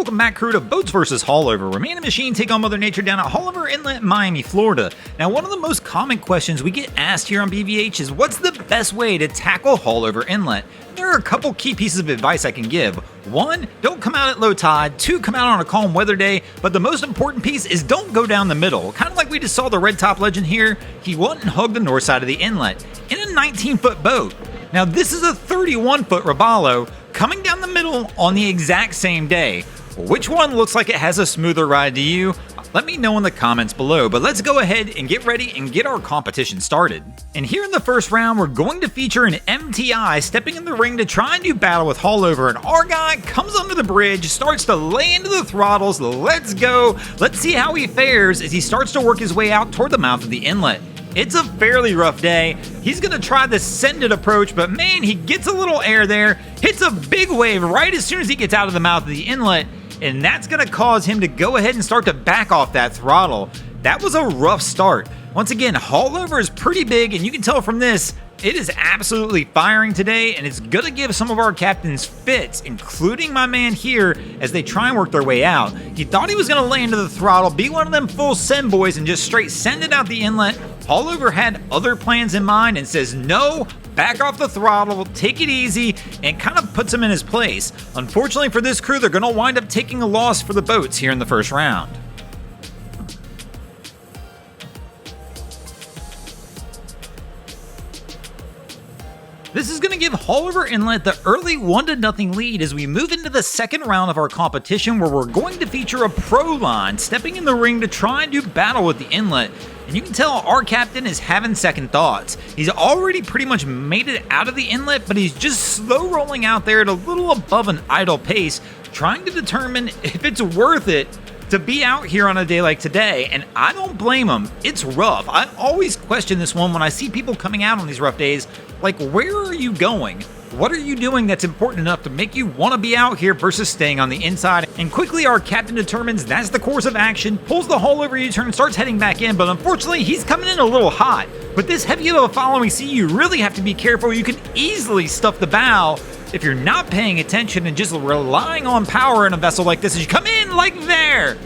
Welcome back, crew, to Boats vs. Haulover, where man and machine take on Mother Nature down at Haulover Inlet, Miami, Florida. Now, one of the most common questions we get asked here on BVH is what's the best way to tackle Haulover Inlet? There are a couple key pieces of advice I can give. 1, don't come out at low tide. 2, come out on a calm weather day. But the most important piece is don't go down the middle. Kind of like we just saw the red top legend here. He went and hugged the north side of the inlet in a 19-foot boat. Now, this is a 31-foot Robalo coming down the middle on the exact same day. Which one looks like it has a smoother ride to you? Let me know in the comments below, but let's go ahead and get ready and get our competition started. And here in the first round, we're going to feature an MTI stepping in the ring to try and do battle with Haulover, and our guy comes under the bridge, starts to lay into the throttles. Let's go. Let's see how he fares as he starts to work his way out toward the mouth of the inlet. It's a fairly rough day. He's going to try the send-it approach, but man, he gets a little air there, hits a big wave right as soon as he gets out of the mouth of the inlet, and that's going to cause him to go ahead and start to back off that throttle. That was a rough start. Once again, Haulover is pretty big, and you can tell from this, it is absolutely firing today, and it's going to give some of our captains fits, including my man here, as they try and work their way out. He thought he was going to lay into the throttle, be one of them full send boys, and just straight send it out the inlet. Haulover had other plans in mind and says, no, back off the throttle, take it easy, and kind of puts him in his place. Unfortunately for this crew, they're going to wind up taking a loss for the boats here in the first round. This is going to give Haulover Inlet the early 1-0 lead as we move into the second round of our competition, where we're going to feature a pro line stepping in the ring to try and do battle with the inlet. And you can tell our captain is having second thoughts. He's already pretty much made it out of the inlet, but he's just slow rolling out there at a little above an idle pace, trying to determine if it's worth it to be out here on a day like today, and I don't blame him. It's rough. I always question this one when I see people coming out on these rough days. Like, where are you going? What are you doing that's important enough to make you want to be out here versus staying on the inside? And quickly, our captain determines that's the course of action, pulls the Haulover U-turn, and starts heading back in, but unfortunately, he's coming in a little hot. With this heavy of a following sea, you really have to be careful. You can easily stuff the bow if you're not paying attention and just relying on power in a vessel like this. As you come in like there,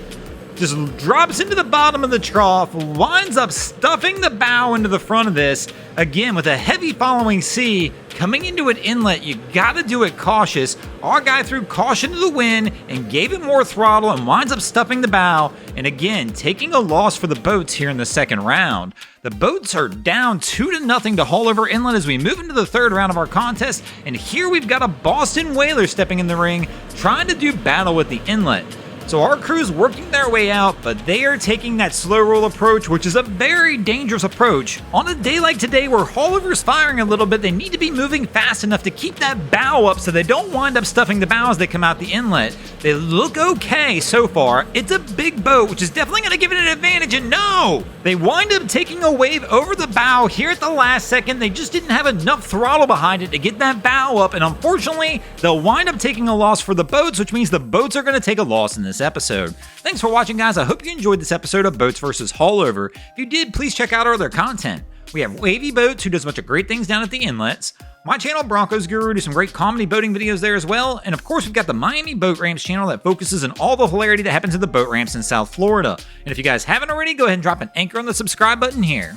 just drops into the bottom of the trough, winds up stuffing the bow into the front of this. Again, with a heavy following sea coming into an inlet, you gotta do it cautious. Our guy threw caution to the wind and gave it more throttle and winds up stuffing the bow, and again, taking a loss for the boats here in the second round. The boats are down 2-0 to Haulover Inlet as we move into the third round of our contest, and here we've got a Boston whaler stepping in the ring, trying to do battle with the inlet. So our crew's working their way out, but they are taking that slow roll approach, which is a very dangerous approach. On a day like today where Haulover's firing a little bit, they need to be moving fast enough to keep that bow up so they don't wind up stuffing the bow as they come out the inlet. They look okay so far. It's a big boat, which is definitely going to give it an advantage, and no! They wind up taking a wave over the bow here at the last second. They just didn't have enough throttle behind it to get that bow up, and unfortunately, they'll wind up taking a loss for the boats, which means the boats are going to take a loss in this episode. Thanks for watching, guys. I hope you enjoyed this episode of Boats vs. Haulover. If you did, please check out our other content. We have Wavy Boats, who does a bunch of great things down at the inlets. My channel, Broncos Guru, do some great comedy boating videos there as well. And of course, we've got the Miami Boat Ramps channel that focuses on all the hilarity that happens in the boat ramps in South Florida. And if you guys haven't already, go ahead and drop an anchor on the subscribe button here.